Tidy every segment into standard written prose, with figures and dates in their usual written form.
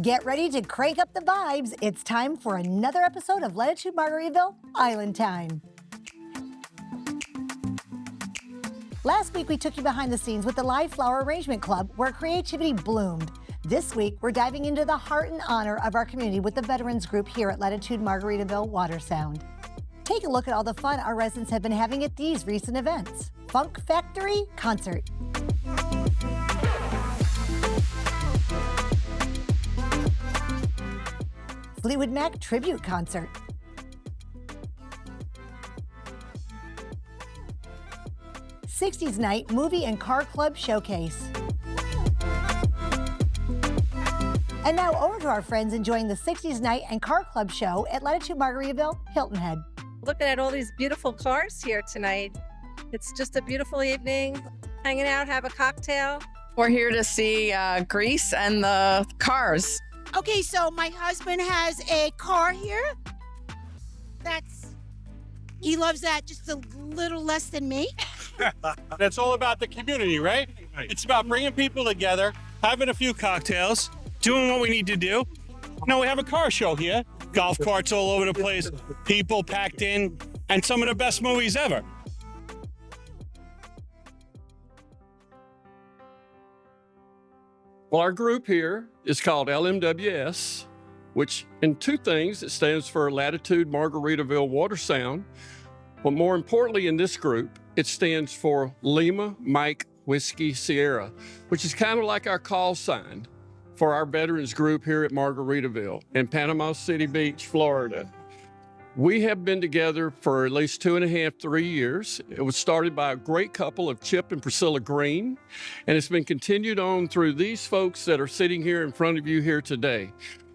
Get ready to crank up the vibes. It's time for another episode of Latitude Margaritaville Island Time. Last week, we took you behind the scenes with the Live Flower Arrangement Club, where creativity bloomed. This week, we're diving into the heart and honor of our community with the Veterans Group here at Latitude Margaritaville Watersound. Take a look at all the fun our residents have been having at these recent events. Funk Factory Concert. Fleetwood Mac Tribute Concert. '60s Night Movie and Car Club Showcase. And now over to our friends enjoying the '60s Night and Car Club show at Latitude Margaritaville Hilton Head. Looking at all these beautiful cars here tonight. It's just a beautiful evening, hanging out, have a cocktail. We're here to see Greece and the cars. Okay, so my husband has a car here. He loves that just a little less than me. It's all about the community, right? It's about bringing people together, having a few cocktails, doing what we need to do. Now we have a car show here. Golf carts all over the place, people packed in, and some of the best movies ever. Well, our group here is called LMWS, which in two things, it stands for Latitude Margaritaville Watersound. But more importantly in this group, it stands for Lima Mike Whiskey Sierra, which is kind of like our call sign for our veterans group here at Margaritaville in Panama City Beach, Florida. We have been together for at least 2.5, 3 years. It was started by a great couple of Chip and Priscilla Green, and it's been continued on through these folks that are sitting here in front of you here today.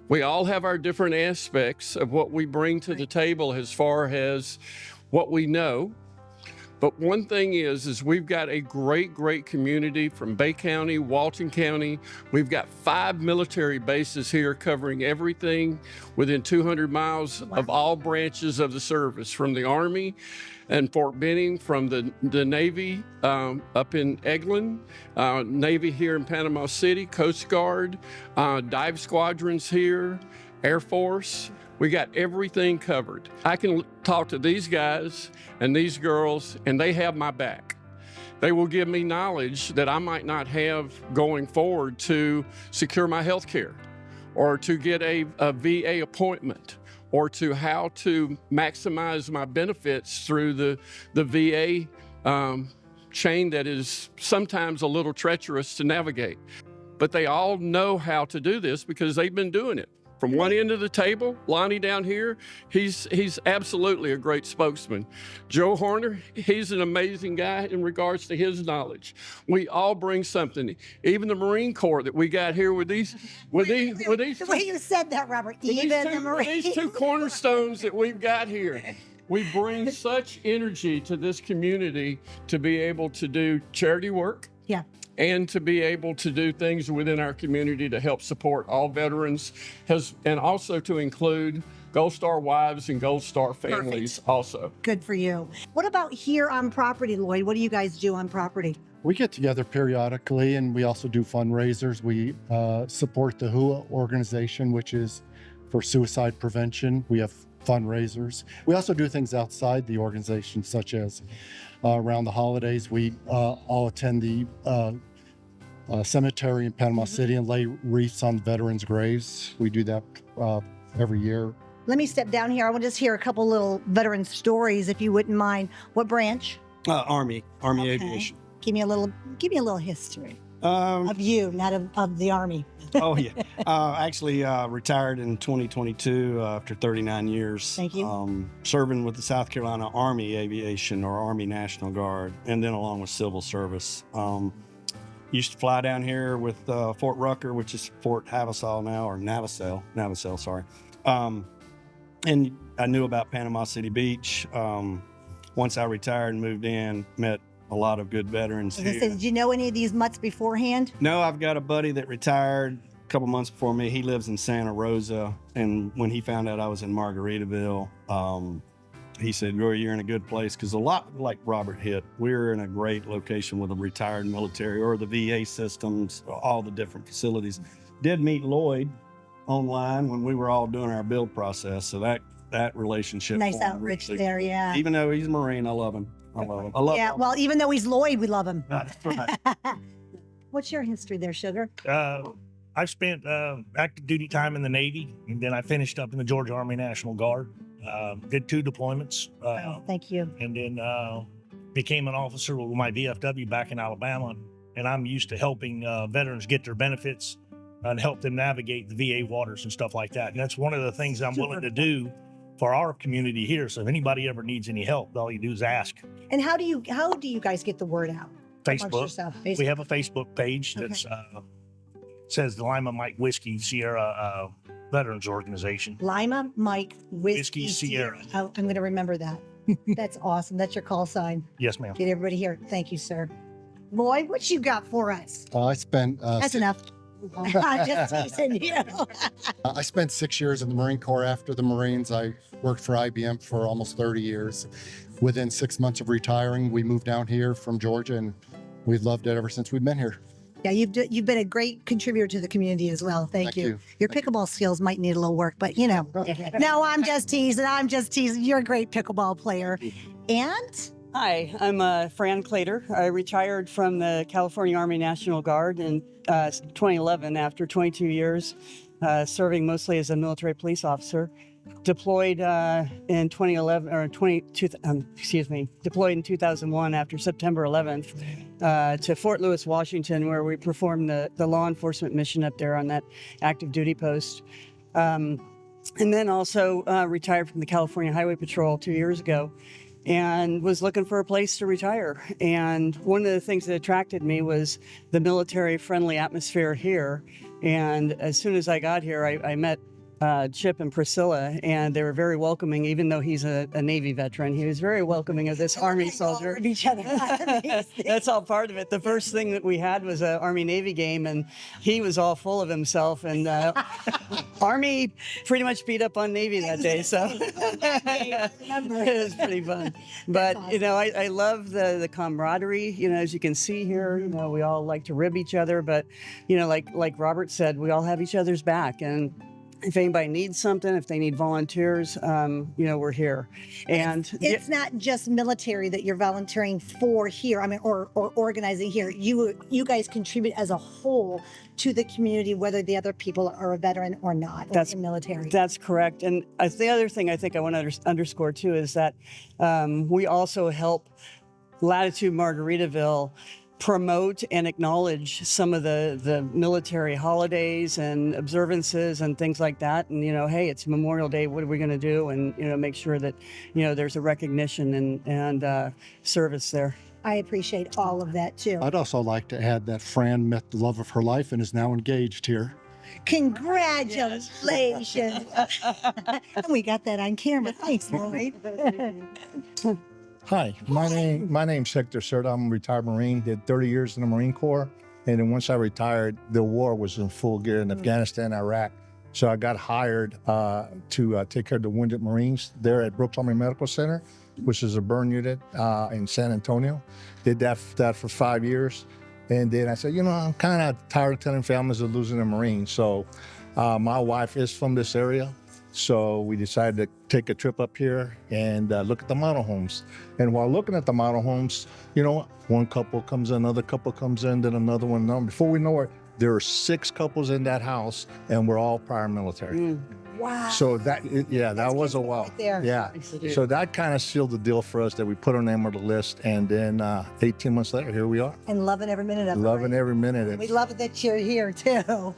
We all have our different aspects of what we bring to the table as far as what we know. But one thing is we've got a great community from Bay County, Walton County. We've got 5 military bases here covering everything within 200 miles of all branches of the service, from the Army and Fort Benning, from the Navy up in Eglin, Navy here in Panama City, Coast Guard, dive squadrons here, Air Force. We got everything covered. I can talk to these guys and these girls, and they have my back. They will give me knowledge that I might not have going forward to secure my health care, or to get a VA appointment, or to how to maximize my benefits through the VA chain that is sometimes a little treacherous to navigate. But they all know how to do this because they've been doing it. From one end of the table, Lonnie down here, he's absolutely a great spokesman. Joe Horner, he's an amazing guy in regards to his knowledge. We all bring something. Even the Marine Corps that we got here with these. The way you said that, Robert. These two cornerstones that we've got here. We bring such energy to this community to be able to do charity work. Yeah. And to be able to do things within our community to help support all veterans, and also to include Gold Star wives and Gold Star families. Perfect. Also. Good for you. What about here on property, Lloyd? What do you guys do on property? We get together periodically, and we also do fundraisers. We support the HUA organization, which is for suicide prevention. We have fundraisers. We also do things outside the organization, such as around the holidays, we all attend the cemetery in Panama City and lay wreaths on veterans' graves. We do that every year. Let me step down here. I want to just hear a couple little veteran stories, if you wouldn't mind. What branch? Army okay. Aviation. Give me a little history of you, not of the Army. Oh yeah, actually retired in 2022 after 39 years. Thank you. Serving with the South Carolina Army Aviation, or Army National Guard, and then along with civil service. Used to fly down here with Fort Rucker, which is Fort Havassal now, or Navasel, sorry. And I knew about Panama City Beach. Once I retired and moved in, met a lot of good veterans here. Did you know any of these mutts beforehand? No, I've got a buddy that retired a couple months before me. He lives in Santa Rosa, and when he found out I was in Margaritaville, he said, Rory, you're in a good place, because a lot like Robert hit, we're in a great location with the retired military or the VA systems, all the different facilities. Did meet Lloyd online when we were all doing our build process. So that relationship. Nice formed outreach really- there, yeah. Even though he's a Marine, I love him. I love him. I love Yeah, him. well, even though he's Lloyd, we love him. That's right. What's your history there, Sugar? I've spent active duty time in the Navy, and then I finished up in the Georgia Army National Guard. Did 2 deployments, Oh, thank you. and then became an officer with my VFW back in Alabama. And I'm used to helping veterans get their benefits and help them navigate the VA waters and stuff like that. And that's one of the things I'm willing to do for our community here. So if anybody ever needs any help, all you do is ask. And how do you guys get the word out? amongst Facebook. yourself? We have a Facebook page that's says the Lima Mike Whiskey Sierra Veterans Organization. Lima Mike Whiskey Whiskey Sierra. Oh, I'm going to remember that. That's awesome. That's your call sign. Yes, ma'am. Get everybody here. Thank you, sir. Lloyd, what you got for us? I spent That's enough. I'm just teasing you. I spent 6 years in the Marine Corps. After the Marines, I worked for IBM for almost 30 years. Within 6 months of retiring, we moved down here from Georgia, and we've loved it ever since we've been here. Yeah, you've been a great contributor to the community as well. Thank you. Your pickleball skills might need a little work, but you know. No, I'm just teasing. You're a great pickleball player. And Hi, I'm Fran Clater. I retired from the California Army National Guard in 2011 after 22 years serving mostly as a military police officer. Deployed in 2011 or deployed in 2001 after September 11th to Fort Lewis, Washington, where we performed the law enforcement mission up there on that active duty post. And then also retired from the California Highway Patrol 2 years ago, and was looking for a place to retire. And one of the things that attracted me was the military-friendly atmosphere here. And as soon as I got here, I met Chip and Priscilla, and they were very welcoming. Even though he's a Navy veteran, he was very welcoming of this Army soldier. of each other. That's all part of it. The first thing that we had was an Army-Navy game, and he was all full of himself. And Army pretty much beat up on Navy that day, so it was pretty fun. But awesome. you know, I love the camaraderie. You know, as you can see here, you know, we all like to rib each other, but you know, like Robert said, we all have each other's back. And if anybody needs something, if they need volunteers, you know, we're here. And it's not just military that you're volunteering for here. I mean, or organizing here. You guys contribute as a whole to the community, whether the other people are a veteran or not. That's military. That's correct. And the other thing I think I want to underscore too is that we also help Latitude Margaritaville promote and acknowledge some of the military holidays and observances and things like that. And, you know, hey, it's Memorial Day, what are we going to do? And, you know, make sure that, you know, there's a recognition and service there. I appreciate all of that too. I'd also like to add that Fran met the love of her life and is now engaged here. Congratulations. And we got that on camera. Thanks, Lloyd. Hi, my name's Hector Serta. I'm a retired Marine, did 30 years in the Marine Corps. And then once I retired, the war was in full gear in Afghanistan, Iraq. So I got hired to take care of the wounded Marines there at Brooks Army Medical Center, which is a burn unit in San Antonio. Did that for 5 years. And then I said, you know, I'm kind of tired of telling families of losing a Marine. So my wife is from this area. So we decided to take a trip up here and look at the model homes. And while looking at the model homes, you know, one couple comes in, another couple comes in, then another one. Before we know it, there are 6 couples in that house, and we're all prior military. Wow. So that was a while. Right there. Yeah. So that kind of sealed the deal for us that we put our name on the list. And then 18 months later, here we are. And loving every minute of it. Loving every minute. We love it that you're here too.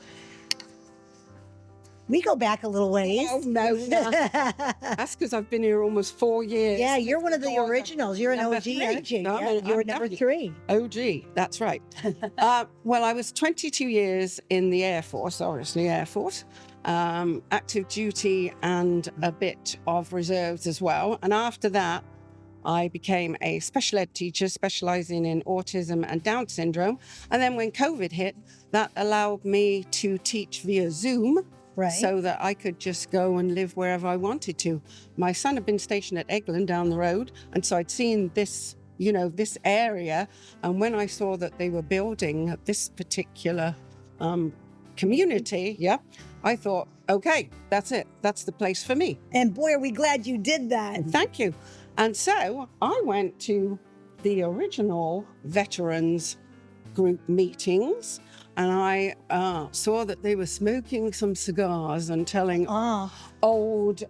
We go back a little ways. Oh, no. That's because I've been here almost 4 years. Yeah, you're one of the originals. You're an OG, aren't you? No, Yeah, you were number 3. OG, that's right. Well, I was 22 years in the Air Force, obviously Air Force, active duty and a bit of reserves as well. And after that, I became a special ed teacher specializing in autism and Down syndrome. And then when COVID hit, that allowed me to teach via Zoom. Right. So that I could just go and live wherever I wanted to. My son had been stationed at Eglin down the road, and so I'd seen this, you know, this area. And when I saw that they were building this particular community, I thought, okay, that's it. That's the place for me. And boy, are we glad you did that. Thank you. And so I went to the original veterans group meetings, and I saw that they were smoking some cigars and telling old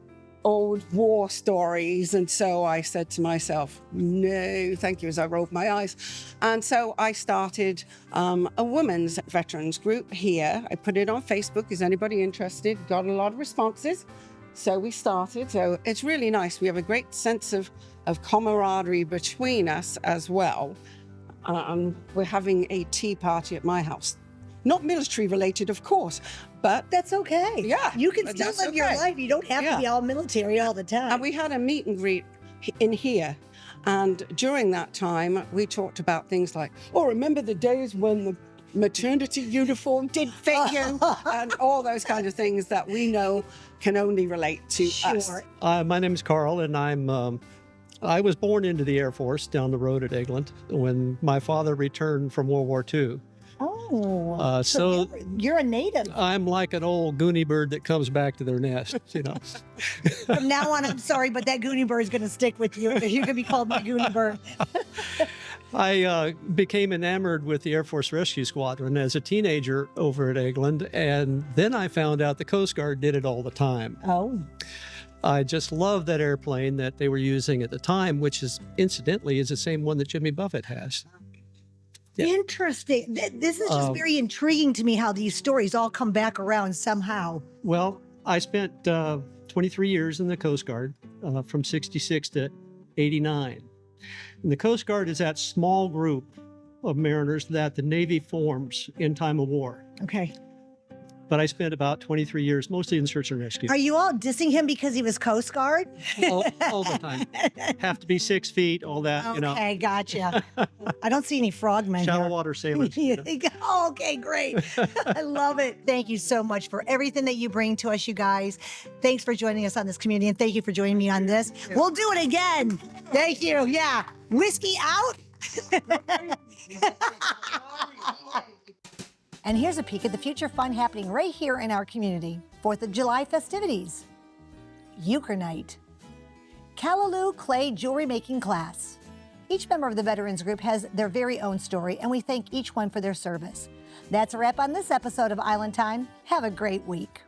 war stories. And so I said to myself, no, thank you, as I rolled my eyes. And so I started a women's veterans group here. I put it on Facebook. Is anybody interested? Got a lot of responses. So we started. So it's really nice. We have a great sense of camaraderie between us as well. We're having a tea party at my house. Not military related, of course, but that's okay. Yeah. You can still live your life. You don't have to be all military all the time. And we had a meet and greet in here. And during that time, we talked about things like, remember the days when the maternity uniform didn't fit you? And all those kinds of things that we know can only relate to us. My name is Carl, and I was born into the Air Force down the road at Eglin when my father returned from World War II. Oh, so you're a native. I'm like an old Goonie bird that comes back to their nest, you know. From now on, I'm sorry, but that Goonie bird is going to stick with you. You're going to be called my Goonie bird. I became enamored with the Air Force Rescue Squadron as a teenager over at Eglin, and then I found out the Coast Guard did it all the time. Oh. I just love that airplane that they were using at the time, which is incidentally is the same one that Jimmy Buffett has. Yeah. Interesting. This is just very intriguing to me how these stories all come back around somehow. Well, I spent 23 years in the Coast Guard from 66 to 89. And the Coast Guard is that small group of mariners that the Navy forms in time of war. Okay. But I spent about 23 years mostly in search and rescue. Are you all dissing him because he was Coast Guard? all the time. Have to be 6 feet, all that, you know. Okay, gotcha. I don't see any frogmen Shallow here. water sailors. You know? Oh, okay, great. I love it. Thank you so much for everything that you bring to us, you guys. Thanks for joining us on this community, and thank you for joining me on this. We'll do it again. Thank you. Yeah. Whiskey out. And here's a peek at the future fun happening right here in our community. 4th of July festivities. Euchre Night. Callaloo Clay Jewelry Making Class. Each member of the Veterans Group has their very own story, and we thank each one for their service. That's a wrap on this episode of Island Time. Have a great week.